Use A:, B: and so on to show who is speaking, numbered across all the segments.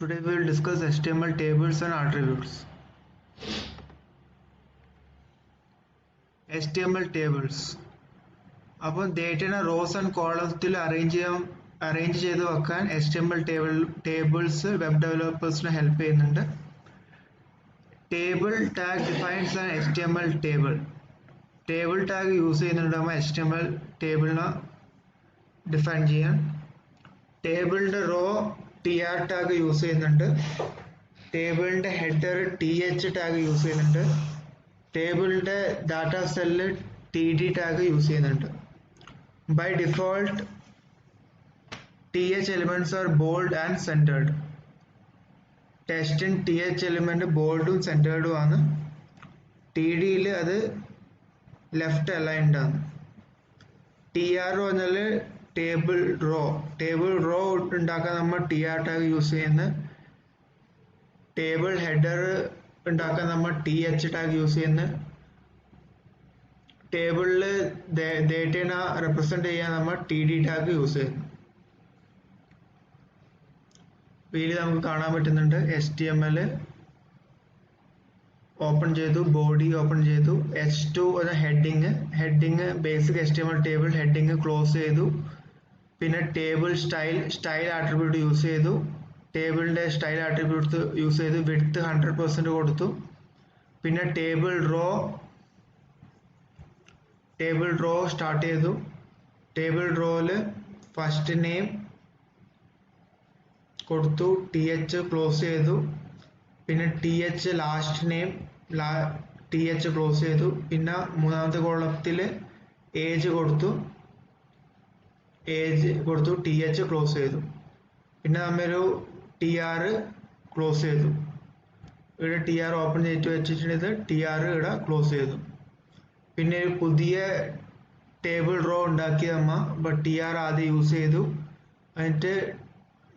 A: Today we will discuss HTML tables and attributes. HTML tables. അപ്പോൾ ഡേറ്റനെ rows and കോളത്തിൽ arrange ചെയ്ത് വെക്കാൻ HTML ടേബിൾസ് വെബ് ഡെവലപ്പേഴ്സിനെ ഹെൽപ്പ് ചെയ്യുന്നുണ്ട്. Table tag defines an HTML table. Table tag use ചെയ്യുന്നുണ്ടാകുമ്പോൾ HTML ടേബിളിനെ ഡിഫൈൻ ചെയ്യാൻ. ടേബിളിൻ്റെ റോ TR ടാഗ് യൂസ് ചെയ്യുന്നുണ്ട്. ടേബിളിൻ്റെ ഹെഡർ TH ടാഗ് യൂസ് ചെയ്യുന്നുണ്ട്. ടേബിളിൻ്റെ data cell TD tag use ചെയ്യുന്നുണ്ട്. By default, TH elements are bold and centered. ടെക്സ്റ്റിൻ TH എലിമെന്റ് ബോൾഡും സെന്റേർഡും ആണ്. TDയിൽ അത് ലെഫ്റ്റ് അലൈൻഡ് ആണ്. TR പറഞ്ഞാൽ ടേബിൾ റോ ഉണ്ടാക്കാൻ നമ്മൾ TR ടാഗ് യൂസ് ചെയ്യുന്നത്. ടേബിൾ ഹെഡർ ഉണ്ടാക്കാൻ നമ്മൾ TH ടാഗ് യൂസ് ചെയ്യുന്നത്. ടേബിളിൽ ഡേറ്റനെ റെപ്രസെന്റ് ചെയ്യാൻ നമ്മൾ TD ടാഗ് യൂസ് ചെയ്യുന്നു. ഇതിൽ നമുക്ക് കാണാൻ പറ്റുന്നുണ്ട് HTML ഓപ്പൺ ചെയ്തു, ബോഡി ഓപ്പൺ ചെയ്തു, H2 എന്ന heading basic HTML table heading close ചെയ്തു. പിന്നെ ടേബിൾ സ്റ്റൈൽ ആട്രിബ്യൂട്ട് യൂസ് ചെയ്തു. ടേബിളിന്റെ സ്റ്റൈൽ ആട്രിബ്യൂട്ട് യൂസ് ചെയ്ത് വിഡ്ത്ത് 100% കൊടുത്തു. പിന്നെ ടേബിൾ റോ സ്റ്റാർട്ട് ചെയ്തു. ടേബിൾ റോയില് ഫസ്റ്റ് നെയിം കൊടുത്തു, TH ക്ലോസ് ചെയ്തു. പിന്നെ TH last name TH close ചെയ്തു. പിന്നെ മൂന്നാമത്തെ കോളത്തില് ഏജ് കൊടുത്തു, TH ക്ലോസ് ചെയ്തു. പിന്നെ നമ്മൊരു TR ക്ലോസ് ചെയ്തു. ഇവിടെ TR ഓപ്പൺ ചെയ്തിട്ട് വെച്ചിട്ടുണ്ടെങ്കിൽ TR ഇവിടെ ക്ലോസ് ചെയ്തു. പിന്നെ ഒരു പുതിയ ടേബിൾ റോ ഉണ്ടാക്കി TR ആദ്യം യൂസ് ചെയ്തു. എന്നിട്ട്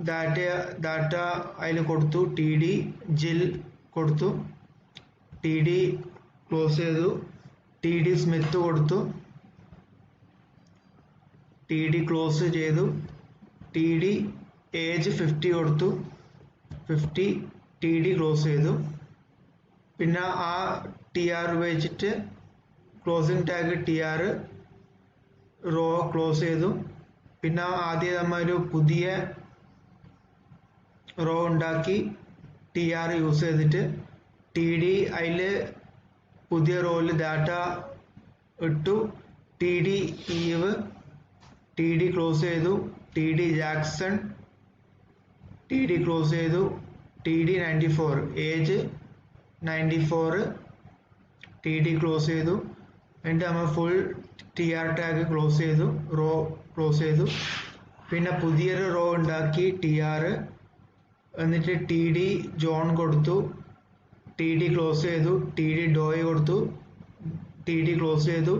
A: ഡാറ്റ അതിൽ കൊടുത്തു, TD ജിൽ കൊടുത്തു, TD ക്ലോസ് ചെയ്തു, TD സ്മിത്ത് കൊടുത്തു, TD ക്ലോസ് ചെയ്തു, TD ഏജ് 50 കൊടുത്തു, 50 TD ക്ലോസ് ചെയ്തു. പിന്നെ ആ TR ഉപയോഗിച്ചിട്ട് closing tag TR row close ചെയ്തു. പിന്നെ ആദ്യം നമ്മൾ ഒരു പുതിയ റോ ഉണ്ടാക്കി TR യൂസ് ചെയ്തിട്ട് TD അതിൽ പുതിയ റോയിൽ ഡാറ്റ ഇട്ടു. TD ഈവ്, TD ക്ലോസ് ചെയ്തു, TD ജാക്സൺ, TD ക്ലോസ് ചെയ്തു, TD 94 ഏജ് 94 TD ക്ലോസ് ചെയ്തു. എന്നിട്ട് നമ്മൾ ഫുൾ TR ടാഗ് ക്ലോസ് ചെയ്തു, റോ ക്ലോസ് ചെയ്തു. പിന്നെ പുതിയൊരു റോ ഉണ്ടാക്കി TR, എന്നിട്ട് TD ജോൺ കൊടുത്തു, TD ക്ലോസ് ചെയ്തു, TD ഡോയ് കൊടുത്തു, TD ക്ലോസ് ചെയ്തു,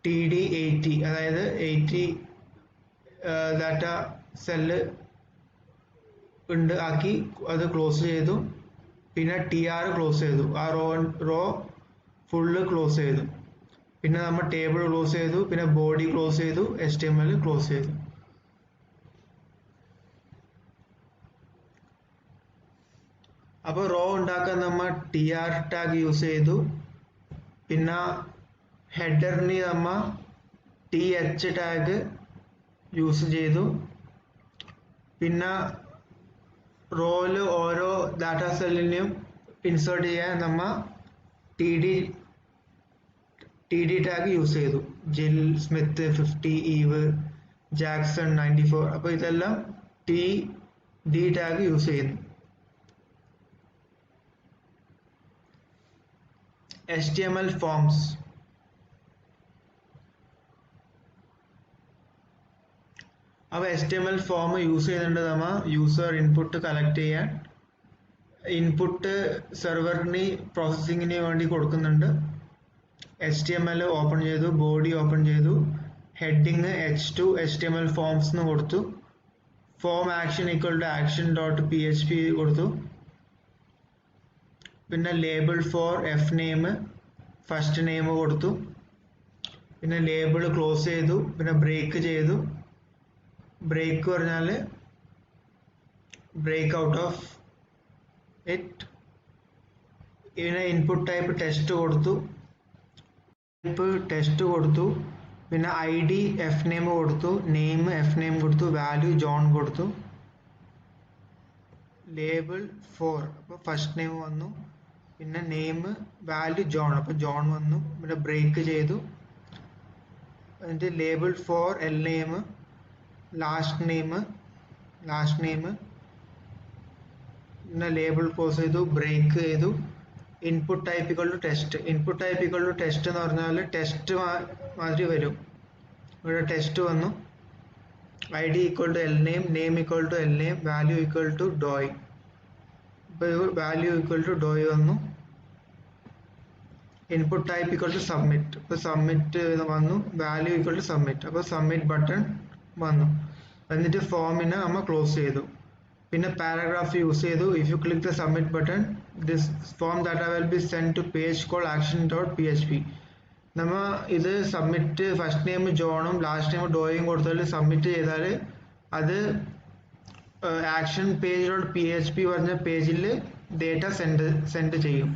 A: TD 80 അതായത് 80 ഡാറ്റ സെല്ല് ഉണ്ട് ആക്കി അത് ക്ലോസ് ചെയ്തു. പിന്നെ TR ക്ലോസ് ചെയ്തു, ആ റോ ഫുള്ള് ക്ലോസ് ചെയ്തു. പിന്നെ നമ്മൾ ടേബിൾ ക്ലോസ് ചെയ്തു, പിന്നെ ബോഡി ക്ലോസ് ചെയ്തു, HTML ക്ലോസ് ചെയ്തു. അപ്പോൾ റോ ഉണ്ടാക്കാൻ നമ്മൾ TR ടാഗ് യൂസ് ചെയ്തു. പിന്നെ ഹെഡറിന് നമ്മൾ TH ടാഗ് യൂസ് ചെയ്തു. പിന്നെ റോയിൽ ഓരോ ഡാറ്റ സെല്ലിനെയും ഇൻസേർട്ട് ചെയ്യാൻ നമ്മൾ TD ടാഗ് യൂസ് ചെയ്തു. ജിൽ, സ്മിത്ത് 50, ഈവ്, ജാക്സൺ 94. അപ്പോൾ ഇതെല്ലാം TD ടാഗ് യൂസ് ചെയ്യുന്നു. HTML forms. അപ്പോൾ HTML ഫോം യൂസ് ചെയ്യുന്നുണ്ട് നമ്മൾ യൂസർ ഇൻപുട്ട് കളക്ട് ചെയ്യാൻ. ഇൻപുട്ട് സെർവറിന് പ്രോസസ്സിങ്ങിന് വേണ്ടി കൊടുക്കുന്നുണ്ട്. HTML ഓപ്പൺ ചെയ്തു, ബോഡി ഓപ്പൺ ചെയ്തു, ഹെഡിങ് H2 HTML ഫോംസ് എന്ന് കൊടുത്തു. Form action equal to action dot PHP കൊടുത്തു. പിന്നെ label for F name first name കൊടുത്തു. പിന്നെ ലേബിൾ ക്ലോസ് ചെയ്തു. പിന്നെ ബ്രേക്ക് ചെയ്തു. ബ്രേക്ക് പറഞ്ഞാൽ break out of it. ഇതിനെ ഇൻപുട്ട് ടൈപ്പ് ടെസ്റ്റ് കൊടുത്തു, ടെസ്റ്റ് കൊടുത്തു, പിന്നെ ഐ ഡി എഫ് നെയിം കൊടുത്തു, നെയിം എഫ് നെയിം കൊടുത്തു, വാല്യൂ ജോൺ കൊടുത്തു. ലേബിൾ 4 അപ്പോൾ ഫസ്റ്റ് നെയിം വന്നു, പിന്നെ നെയിം വാല്യൂ ജോൺ, അപ്പോൾ ജോൺ വന്നു. പിന്നെ ബ്രേക്ക് ചെയ്തു. എന്നിട്ട് label 4 L name, last name, പിന്നെ ലേബിൾ ക്ലോസ് ചെയ്തു, ബ്രേക്ക് ചെയ്തു. Input type equal to text. Input type equal to text എന്ന് പറഞ്ഞാൽ ടെസ്റ്റ് മാതിരി വരും. ഇവിടെ ടെസ്റ്റ് വന്നു, I D equal to L name, name equal to L name, value equal to Doe. ഇപ്പോൾ വാല്യൂ ഈക്വൽ ടു ഡോയ് വന്നു. Input type equal to submit. ഇപ്പോൾ submit വന്നു, വാല്യൂ ഈക്വൽ ടു സബ്മിറ്റ്. അപ്പോൾ submit button വന്നു. എന്നിട്ട് ഫോമിനെ നമ്മൾ close ചെയ്തു. പിന്നെ പാരഗ്രാഫ് യൂസ് ചെയ്തു. If you click the submit button, this form data will be send to page call action.php. നമ്മൾ ഇത് സബ്മിറ്റ് ഫസ്റ്റ് നെയിം ജോണും ലാസ്റ്റ് നെയിം ഡോയും കൊടുത്താൽ സബ്മിറ്റ് ചെയ്താൽ അത് ആക്ഷൻ page.php പറഞ്ഞ പേജിൽ ഡേറ്റ സെൻഡ് ചെയ്യും.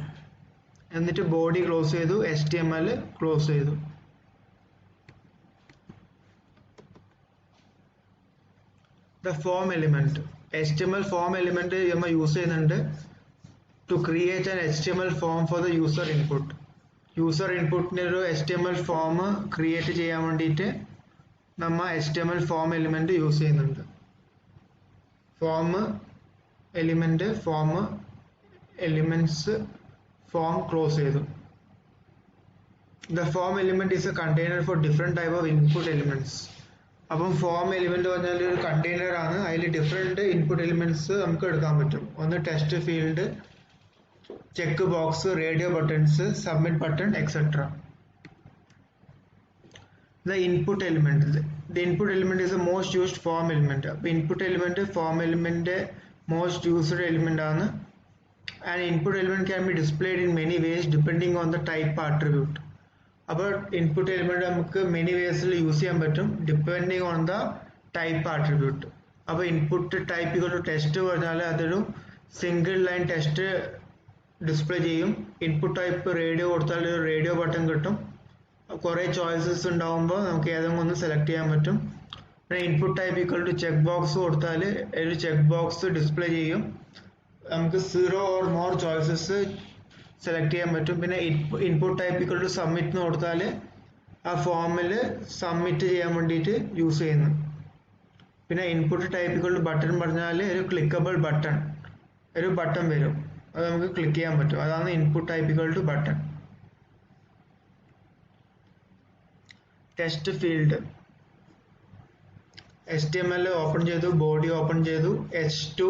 A: എന്നിട്ട് ബോഡി ക്ലോസ് ചെയ്തു, HTML ക്ലോസ് ചെയ്തു. The form element, HTML form element നമ്മൾ യൂസ് ചെയ്യുന്നുണ്ട് to create an HTML form for the user input. User ഇൻപുട്ടിന് ഒരു HTML ഫോം ക്രിയേറ്റ് ചെയ്യാൻ വേണ്ടിയിട്ട് നമ്മൾ HTML ഫോം എലിമെന്റ് യൂസ് ചെയ്യുന്നുണ്ട്. ഫോം എലിമെന്റ്സ് ഫോം ക്ലോസ് ചെയ്തു. The form element is a container for different type of input elements. അപ്പം form element പറഞ്ഞാൽ ഒരു കണ്ടെയ്നർ ആണ്. അതിൽ ഡിഫറെന്റ് ഇൻപുട്ട് എലിമെന്റ്സ് നമുക്ക് എടുക്കാൻ പറ്റും. ഒന്ന് text field, check box, radio buttons, submit button, etcetera. The input element. The input element is the most used form element. അപ്പോൾ input element form element most used element ആണ്. An input element can be displayed in many ways depending on the type attribute. അപ്പോൾ input element നമുക്ക് many വേസിൽ use ചെയ്യാൻ പറ്റും depending on the type attribute. അപ്പോൾ input type equal to test പറഞ്ഞാൽ അതൊരു single line test display ചെയ്യും. Input type radio കൊടുത്താൽ ഒരു റേഡിയോ ബട്ടൺ കിട്ടും. കുറേ ചോയ്സസ് ഉണ്ടാകുമ്പോൾ നമുക്ക് ഏതെങ്കിലും ഒന്ന് സെലക്ട് ചെയ്യാൻ പറ്റും. പിന്നെ input type equal to check box കൊടുത്താൽ ഒരു ചെക്ക് ബോക്സ് ഡിസ്പ്ലേ ചെയ്യും. നമുക്ക് 0 or more ചോയ്സസ് സെലക്ട് ചെയ്യാൻ പറ്റും. പിന്നെ input type equal to submit എന്ന് കൊടുത്താൽ ആ ഫോമിൽ സബ്മിറ്റ് ചെയ്യാൻ വേണ്ടിയിട്ട് യൂസ് ചെയ്യുന്നു. പിന്നെ input type equal to button പറഞ്ഞാൽ ഒരു ക്ലിക്കബിൾ ബട്ടൺ, ഒരു ബട്ടൺ വരും, അത് നമുക്ക് ക്ലിക്ക് ചെയ്യാൻ പറ്റും. അതാണ് input type equal to button. Test field HTML open ചെയ്തു, ബോഡി ഓപ്പൺ ചെയ്തു, H2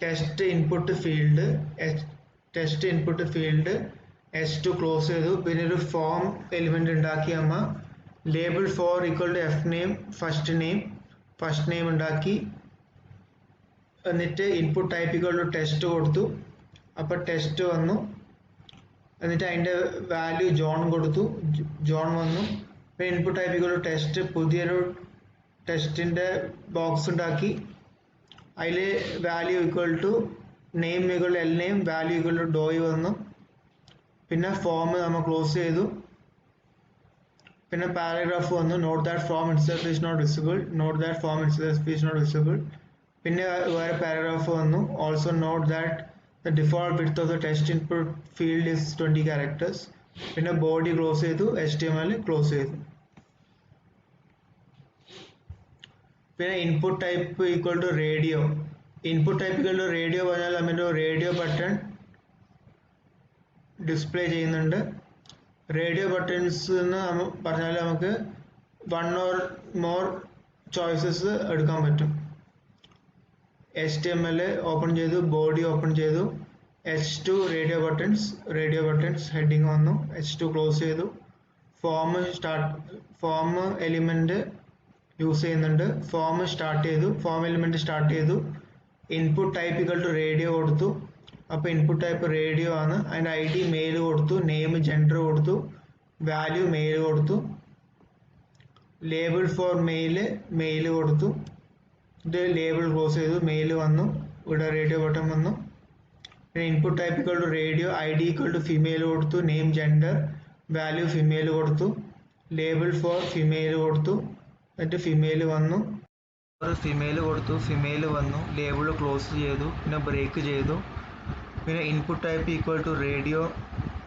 A: test input field, H2 close ചെയ്തു. പിന്നെ ഒരു ഫോം എലിമെന്റ് ഉണ്ടാക്കി അമ്മ label 4 equal to F name, first name ഉണ്ടാക്കി. എന്നിട്ട് input type equal to test കൊടുത്തു. അപ്പോൾ ടെസ്റ്റ് വന്നു. എന്നിട്ട് അതിൻ്റെ വാല്യൂ ജോൺ കൊടുത്തു, ജോൺ വന്നു. പിന്നെ input type equal to test, പുതിയൊരു ടെസ്റ്റിൻ്റെ ബോക്സ് ഉണ്ടാക്കി. അതിൽ value equal to name equal L name, value equal to Doe വന്നു. പിന്നെ ഫോം നമ്മൾ ക്ലോസ് ചെയ്തു. പിന്നെ പാരഗ്രാഫ് വന്നു. Note that form itself is not visible. പിന്നെ വേറെ പാരഗ്രാഫ് വന്നു. Also note that the default width of the test input field is 20 characters. പിന്നെ ബോഡി ക്ലോസ് ചെയ്തു, HTML ക്ലോസ് ചെയ്തു. പിന്നെ input type equal to radio. പറഞ്ഞാൽ നമ്മുടെ റേഡിയോ ബട്ടൺ ഡിസ്പ്ലേ ചെയ്യുന്നുണ്ട്. റേഡിയോ ബട്ടൺസ് എന്ന് പറഞ്ഞാൽ നമുക്ക് 1 or more ചോയ്സസ് എടുക്കാൻ പറ്റും. HTML ഓപ്പൺ ചെയ്തു, ബോഡി ഓപ്പൺ ചെയ്തു, H2 റേഡിയോ ബട്ടൺസ് ഹെഡിങ് വന്നു, H2 ക്ലോസ് ചെയ്തു. ഫോം എലിമെന്റ് യൂസ് ചെയ്യുന്നുണ്ട്. ഫോം എലിമെന്റ് സ്റ്റാർട്ട് ചെയ്തു. Input type equal to radio കൊടുത്തു. അപ്പോൾ ഇൻപുട്ട് ടൈപ്പ് റേഡിയോ ആണ്. അതിൻ്റെ ID മെയിൽ കൊടുത്തു, നെയിം ജെൻഡർ കൊടുത്തു, വാല്യൂ മെയിൽ കൊടുത്തു. ലേബിൾ ഫോർ മെയിൽ കൊടുത്തു. ഇത് ലേബിൾ ക്ലോസ് ചെയ്തു, മെയിൽ വന്നു, ഇവിടെ റേഡിയോ ബട്ടൺ വന്നു. പിന്നെ input type equal to radio, ID equal to female കൊടുത്തു, നെയിം ജെൻഡർ, വാല്യൂ ഫീമെയിൽ കൊടുത്തു, ലേബിൾ ഫോർ ഫീമെയിൽ കൊടുത്തു, എന്നിട്ട് ഫീമെയിൽ വന്നു, ഫീമെയിൽ കൊടുത്തു, ഫീമെയിൽ വന്നു, ലേബിൾ ക്ലോസ് ചെയ്തു, പിന്നെ ബ്രേക്ക് ചെയ്തു. പിന്നെ input type equal to radio,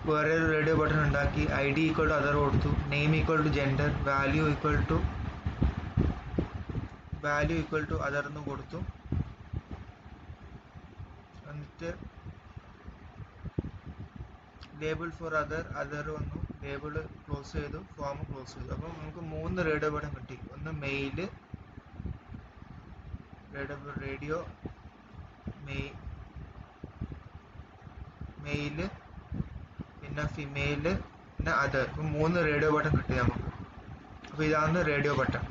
A: വേറെ ഒരു റേഡിയോ ബട്ടൺ ഉണ്ടാക്കി, ID ഈക്വൽ ടു അതർ കൊടുത്തു, name equal to gender, value equal to other എന്ന് കൊടുത്തു. എന്നിട്ട് ലേബിൾ ഫോർ അതർ വന്നു, ലേബിൾ ക്ലോസ് ചെയ്തു, ഫോം ക്ലോസ് ചെയ്തു. അപ്പം നമുക്ക് 3 റേഡിയോ ബട്ടൺ കിട്ടി. ഒന്ന് മെയില്, റേഡിയോ മെയില്, പിന്നെ ഫിമെയില്, പിന്നെ അതർ. ഇപ്പം 3 റേഡിയോ ബട്ടൺ കിട്ടി നമുക്ക്. അപ്പോൾ ഇതാണ് റേഡിയോ ബട്ടൺ.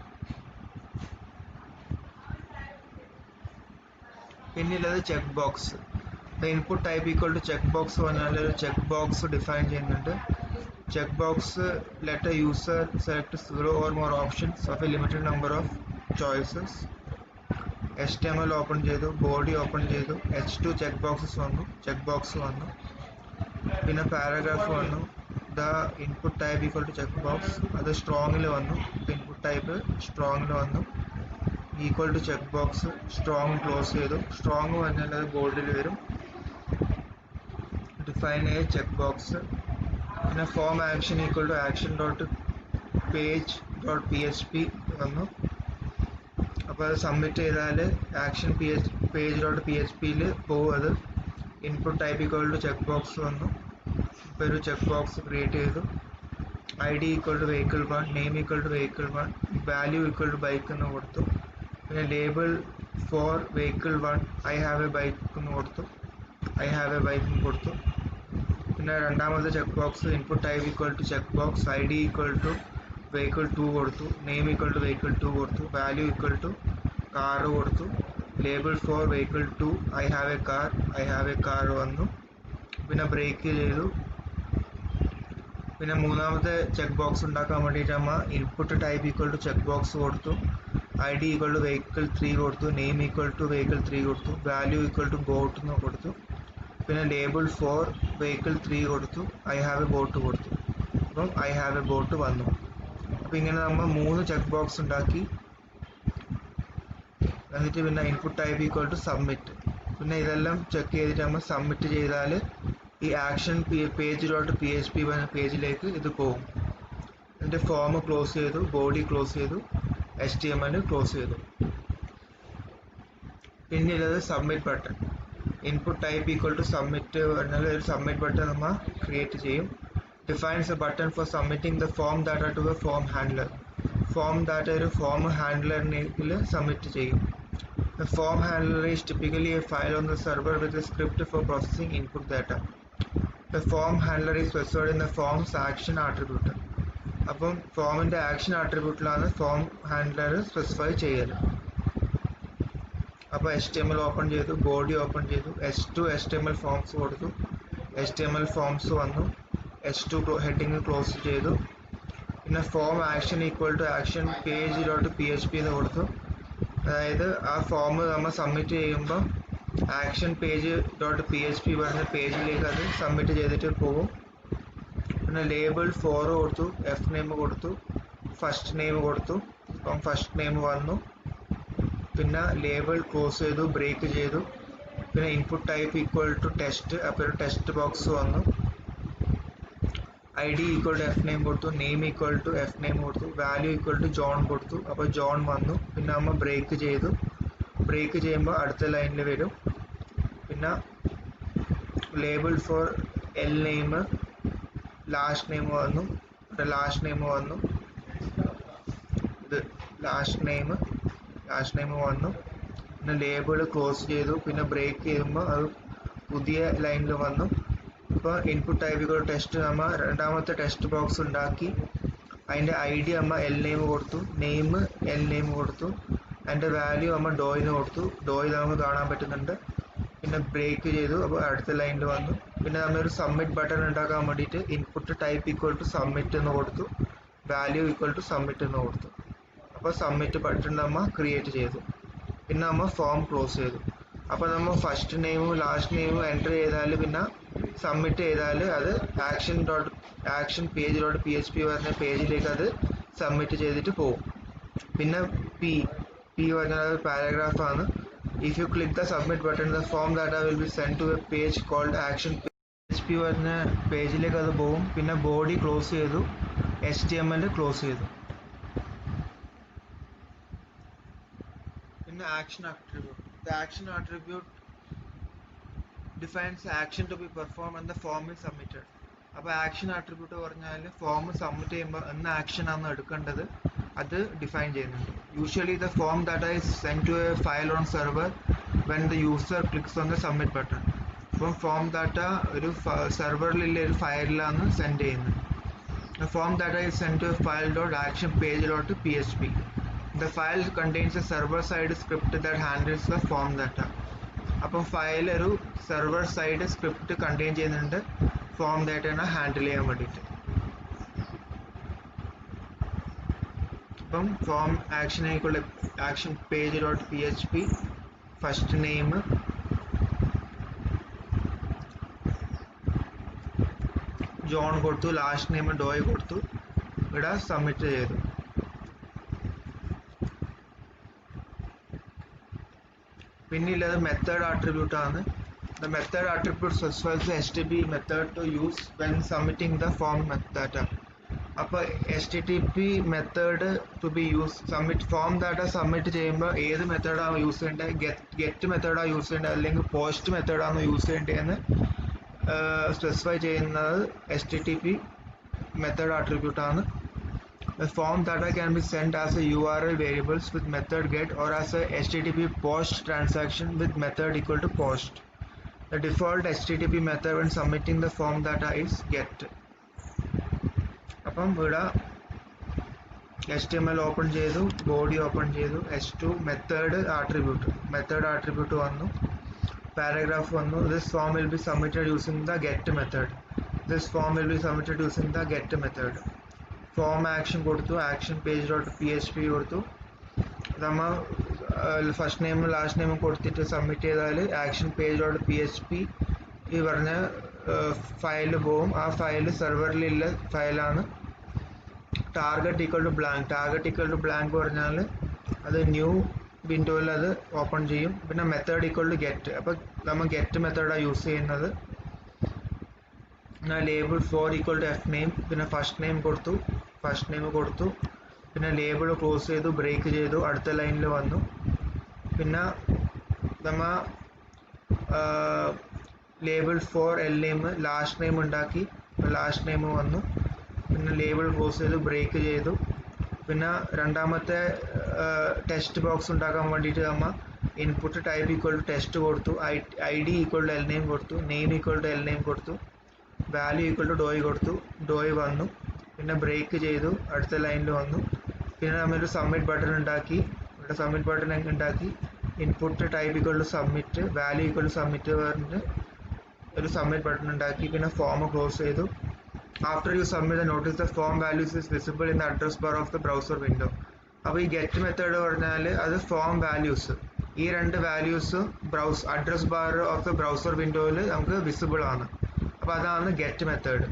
A: പിന്നുള്ളത് check box. Input type equal to check box പറഞ്ഞാൽ ഒരു ചെക്ക് ബോക്സ് ഡിഫൈൻ ചെയ്യുന്നുണ്ട്. Check box let a user select 0 or more options of a limited number of choices. HTML open ചെയ്തു, body open ചെയ്തു, H2 check box വന്നു, പിന്നെ paragraph വന്നു. The input type equal to check box, അത് സ്ട്രോങ്ങിൽ വന്നു. Input type സ്ട്രോങ്ങിൽ വന്നു, equal to check box, strong close ചെയ്തു. സ്ട്രോങ് പറഞ്ഞാൽ അത് ബോൾഡിൽ വരും. Define a check box. പിന്നെ form action equal to action dot page dot PHP വന്നു. അപ്പോൾ അത് സബ്മിറ്റ് ചെയ്താൽ ആക്ഷൻ പേജ് ഡോട്ട് PHPയിൽ പോകും അത്. Input type equal to check box വന്നു. ഇപ്പോൾ ഒരു ചെക്ക് ബോക്സ് ക്രിയേറ്റ് ചെയ്തു. ID equal to vehicle 1, name equal to vehicle 1, value equal to bike എന്ന് കൊടുത്തു. പിന്നെ label for vehicle 1 I have a bike എന്ന് കൊടുത്തു, കൊടുത്തു. പിന്നെ രണ്ടാമത്തെ check box input type equal to check box, ID equal to vehicle 2 കൊടുത്തു, name equal to vehicle 2 കൊടുത്തു, വാല്യൂ ഈക്വൽ ടു കാർ കൊടുത്തു. Label for vehicle 2 I have a car വന്നു. പിന്നെ ബ്രേക്ക് ചെയ്തു. പിന്നെ മൂന്നാമത്തെ ചെക്ക് ബോക്സ് ഉണ്ടാക്കാൻ വേണ്ടിയിട്ട് നമ്മൾ input type equal to check box കൊടുത്തു, ID ഈക്വൽ ടു വെഹിക്കിൾ 3 കൊടുത്തു, നെയിം ഈക്വൽ ടു വെഹിക്കിൾ 3 കൊടുത്തു, വാല്യൂ ഈക്വൽ ടു ബോട്ട് എന്ന് കൊടുത്തു. പിന്നെ ലേബിൾ ഫോർ വെഹിക്കിൾ 3 കൊടുത്തു, I have a boat കൊടുത്തു. അപ്പം I have a boat വന്നു. അപ്പം ഇങ്ങനെ നമ്മൾ 3 ചെക്ക് ബോക്സ് ഉണ്ടാക്കി. എന്നിട്ട് പിന്നെ input type equal to submit. പിന്നെ ഇതെല്ലാം ചെക്ക് ചെയ്തിട്ട് നമ്മൾ സബ്മിറ്റ് ചെയ്താൽ ഈ ആക്ഷൻ പേജ് ഡോട്ട് PHP പേജിലേക്ക് ഇത് പോകും. എന്നിട്ട് ഫോം ക്ലോസ് ചെയ്തു, ബോഡി ക്ലോസ് ചെയ്തു, HTML ക്ലോസ് ചെയ്തു. പിന്നെയുള്ളത് submit button. Input type equal to submit പറഞ്ഞാൽ ഒരു സബ്മിറ്റ് ബട്ടൺ നമ്മൾ ക്രിയേറ്റ് ചെയ്യും. Defines a button for submitting the form data to a form handler. Form data ഒരു ഫോം ഹാൻഡ്ലറിൽ സബ്മിറ്റ് ചെയ്യും. The form handler is typically a file on the server with a script for processing input data. The form handler is specified in the form's action attribute. അപ്പം ഫോമിൻ്റെ action ആട്രിബ്യൂട്ടിലാണ് form handler specify ചെയ്യൽ. അപ്പോൾ HTML open ചെയ്തു, body open ചെയ്തു, H2 HTML forms കൊടുത്തു, HTML forms വന്നു, H2 heading close ചെയ്തു. പിന്നെ form action equal to action page dot PHP എന്ന് കൊടുത്തു. അതായത് ആ ഫോം നമ്മൾ സബ്മിറ്റ് ചെയ്യുമ്പോൾ ആക്ഷൻ പേജ് ഡോട്ട് PHP പറഞ്ഞ പേജിലേക്ക് അത് സബ്മിറ്റ് ചെയ്തിട്ട് പോകും. പിന്നെ ലേബിൾ 4 കൊടുത്തു, നെയിം കൊടുത്തു, ഫസ്റ്റ് നെയിം കൊടുത്തു. അപ്പം ഫസ്റ്റ് നെയിം വന്നു. പിന്നെ ലേബിൾ ക്ലോസ് ചെയ്തു, ബ്രേക്ക് ചെയ്തു. പിന്നെ input type equal to test, അപ്പോൾ ഒരു ടെക്സ്റ്റ് ബോക്സ് വന്നു. ID ഈക്വൽ ടു നെയിം കൊടുത്തു, നെയിം ഈക്വൽ ടു നെയിം കൊടുത്തു, വാല്യൂ ഈക്വൽ ടു ജോൺ കൊടുത്തു. അപ്പോൾ ജോൺ വന്നു. പിന്നെ നമ്മൾ ബ്രേക്ക് ചെയ്തു. ബ്രേക്ക് ചെയ്യുമ്പോൾ അടുത്ത ലൈനിൽ വരും. പിന്നെ label for name, last name വന്നു. ഇത് ലാസ്റ്റ് നെയിം വന്നു. പിന്നെ ലേബിൾ ക്ലോസ് ചെയ്തു. പിന്നെ ബ്രേക്ക് ചെയ്യുമ്പോൾ അത് പുതിയ ലൈനിൽ വന്നു. ഇപ്പോൾ ഇൻപുട്ട് ടൈപ്പ് ടെസ്റ്റ് നമ്മൾ രണ്ടാമത്തെ ടെക്സ്റ്റ് ബോക്സ് ഉണ്ടാക്കി. അതിൻ്റെ ID നമ്മൾ നെയിം കൊടുത്തു, നെയിം കൊടുത്തു. അതിൻ്റെ വാല്യൂ നമ്മൾ ഡോയിന് കൊടുത്തു. ഡോയ് നമുക്ക് കാണാൻ പറ്റുന്നുണ്ട്. പിന്നെ ബ്രേക്ക് ചെയ്തു. അപ്പോൾ അടുത്ത ലൈനിൽ വന്നു. പിന്നെ നമ്മളൊരു സബ്മിറ്റ് ബട്ടൺ ഉണ്ടാക്കാൻ വേണ്ടിയിട്ട് input type equal to submit എന്ന് കൊടുത്തു, വാല്യൂ ഈക്വൽ ടു സബ്മിറ്റ് എന്ന് കൊടുത്തു. അപ്പോൾ സബ്മിറ്റ് ബട്ടൺ നമ്മൾ ക്രിയേറ്റ് ചെയ്തു. പിന്നെ നമ്മൾ ഫോം ക്ലോസ് ചെയ്തു. അപ്പോൾ നമ്മൾ ഫസ്റ്റ് നെയിമും ലാസ്റ്റ് നെയിമും എൻ്റർ ചെയ്താൽ പിന്നെ സബ്മിറ്റ് ചെയ്താൽ അത് ആക്ഷൻ പേജ് ഡോട്ട് PHP പറഞ്ഞ പേജിലേക്ക് അത് സബ്മിറ്റ് ചെയ്തിട്ട് പോകും. പിന്നെ പി പറഞ്ഞാൽ ഒരു പാരഗ്രാഫാണ്. If you click the submit button the form data will be send to a page called action PHP പറഞ്ഞ പേജിലേക്ക് അത് പോകും. പിന്നെ ബോഡി ക്ലോസ് ചെയ്തു, HTML ക്ലോസ് ചെയ്തു. പിന്നെ action attribute. The action attribute defines the action to be performed when the form is submitted. അപ്പോൾ action attribute പറഞ്ഞാൽ ഫോം സബ്മിറ്റ് ചെയ്യുമ്പോൾ എന്ന ആക്ഷൻ ആണ് എടുക്കേണ്ടത് അത് ഡിഫൈൻ ചെയ്യുന്നുണ്ട്. Usually the form data is send to a file on server when the user clicks on the submit button. അപ്പം form data ഒരു സെർവറിലുള്ള ഒരു ഫയലിലാണ് സെൻഡ് ചെയ്യുന്നത്. The form data is sent to a file.actionpage.php. The file contains a server-side script that handles the form data. അപ്പം file ഒരു server side script contain ചെയ്യുന്നുണ്ട് form ഡാറ്റനെ handle ചെയ്യാൻ വേണ്ടിയിട്ട്. അപ്പം form action page dot PHP first name, John കൊടുത്തു, last name Doy കൊടുത്തു, ഇവിടെ submit ചെയ്തു. പിന്നെയുള്ളത് മെത്തേഡ് ആട്രിബ്യൂട്ട് ആണ്. The method attribute specifies the HTTP method to use when submitting the form data. അപ്പോൾ HTTP method to be use form data submit ചെയ്യുമ്പോൾ ഏത് മെത്തേഡാണ് യൂസ് ചെയ്യേണ്ടത്, ഗെറ്റ് മെത്തേഡാണ് യൂസ് ചെയ്യേണ്ടത് അല്ലെങ്കിൽ പോസ്റ്റ് മെത്തേഡാണ് യൂസ് ചെയ്യേണ്ടതെന്ന് സ്പെസിഫൈ ചെയ്യുന്നത് HTTP മെത്തേഡ് ആട്രിബ്യൂട്ട് ആണ്. The form data can be sent as a URL variables with method get or as a HTTP post transaction with method equal to post. The default HTTP method when submitting the form data is get. അപ്പം ഇവിടെ HTML open ചെയ്തു, body open ചെയ്തു, H2 method attribute വന്നു, paragraph വന്നു. This form will be submitted using the get method. This form will be submitted using the get method. Form action കൊടുത്തു, action page dot PHP കൊടുത്തു. നമ്മൾ first നെയിമും last നെയിമും കൊടുത്തിട്ട് submit ചെയ്താൽ action page dot PHP ഈ പറഞ്ഞ file പോവും. ആ ഫയൽ സെർവറിലുള്ള ഫയലാണ്. ടാർഗറ്റ് ഈക്വൽ ടു ബ്ലാങ്ക് പറഞ്ഞാൽ അത് ന്യൂ വിൻഡോയിൽ അത് ഓപ്പൺ ചെയ്യും. പിന്നെ മെത്തേഡ് ഈക്വൽ ടു ഗെറ്റ്. അപ്പോൾ നമ്മൾ ഗെറ്റ് മെത്തേഡാണ് യൂസ് ചെയ്യുന്നത്. Label for equal to F name, പിന്നെ ഫസ്റ്റ് നെയിം കൊടുത്തു, പിന്നെ ലേബിൾ ക്ലോസ് ചെയ്തു, ബ്രേക്ക് ചെയ്തു, അടുത്ത ലൈനിൽ വന്നു. പിന്നെ നമ്മൾ label for L name, last name ഉണ്ടാക്കി, ലാസ്റ്റ് നെയിം വന്നു. പിന്നെ ലേബിൾ ക്ലോസ് ചെയ്തു, ബ്രേക്ക് ചെയ്തു. പിന്നെ രണ്ടാമത്തെ ടെക്സ്റ്റ് ബോക്സ് ഉണ്ടാക്കാൻ വേണ്ടിയിട്ട് നമ്മൾ input type equal to text കൊടുത്തു, ID equal to L name കൊടുത്തു, name equal to L name കൊടുത്തു, വാല്യൂ ഈക്വൽ ടു ഡോയ് കൊടുത്തു, ഡോയ് വന്നു. പിന്നെ ബ്രേക്ക് ചെയ്തു, അടുത്ത ലൈനിൽ വന്നു. പിന്നെ നമ്മളൊരു സബ്മിറ്റ് ബട്ടൺ ഉണ്ടാക്കി, input type equal to submit, value equal to submit പറഞ്ഞിട്ട് ഒരു സബ്മിറ്റ് ബട്ടൺ ഉണ്ടാക്കി. പിന്നെ ഫോം ക്ലോസ് ചെയ്തു. After you submit notice the form values is visible in the address bar of the browser window. അപ്പോൾ ഈ get method പറഞ്ഞാൽ അത് form values, ഈ രണ്ട് വാല്യൂസും address bar of the browser വിൻഡോയിൽ നമുക്ക് വിസിബിൾ ആണ്. അപ്പോൾ അതാണ് ഗെറ്റ് മെത്തേഡ്.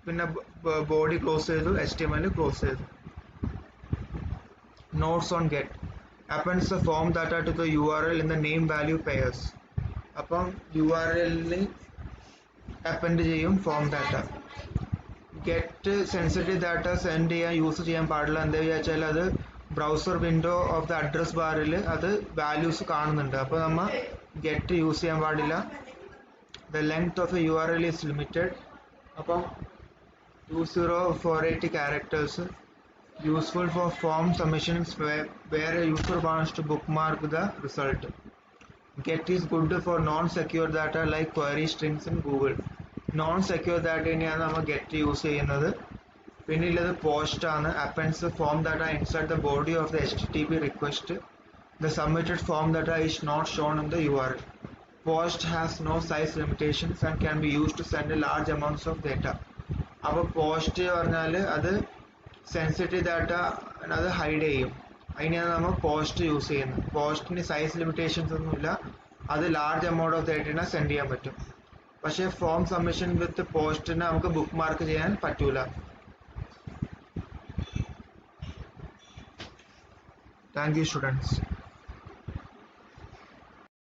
A: പിന്നെ ബോഡി ക്ലോസ് ചെയ്തു, HTML ക്ലോസ് ചെയ്തു. Notes on get appends the form data to the URL in the name value pairs. അപ്പം URL append ചെയ്യും form data. Get sensitive data send ചെയ്യാൻ യൂസ് ചെയ്യാൻ പാടില്ല. എന്താ വിചാരിച്ചാൽ അത് browser window of the address ബാറിൽ അത് വാല്യൂസ് കാണുന്നുണ്ട്. അപ്പോൾ നമ്മൾ ഗെറ്റ് യൂസ് ചെയ്യാൻ പാടില്ല. The length of a URL is limited. അപ്പം 2048 characters, useful for form submissions where a user wants to bookmark the result. Get is good for non-secure data like query strings in Google. Non-secure dataനെയാണ് നമ്മൾ get use ചെയ്യുന്നത്. പിന്നെ ഉള്ളത് post ആണ്. appends the form data inside the body of the HTTP request. The submitted form data is not shown in the URL. Post has no size limitations and can be used to send large amounts of data. അപ്പോൾ post പറഞ്ഞാൽ അത് sensitive data അത് hide ചെയ്യും. അതിനെയാണ് നമ്മൾ post use ചെയ്യുന്നത്. പോസ്റ്റിന് size limitations ഒന്നുമില്ല, അത് ലാർജ് എമൗണ്ട് ഓഫ് ഡേറ്റനെ സെൻഡ് ചെയ്യാൻ പറ്റും. പക്ഷേ ഫോം സബ്മിഷൻ വിത്ത് പോസ്റ്റിനെ നമുക്ക് ബുക്ക് മാർക്ക് ചെയ്യാൻ പറ്റൂല. Thank you students.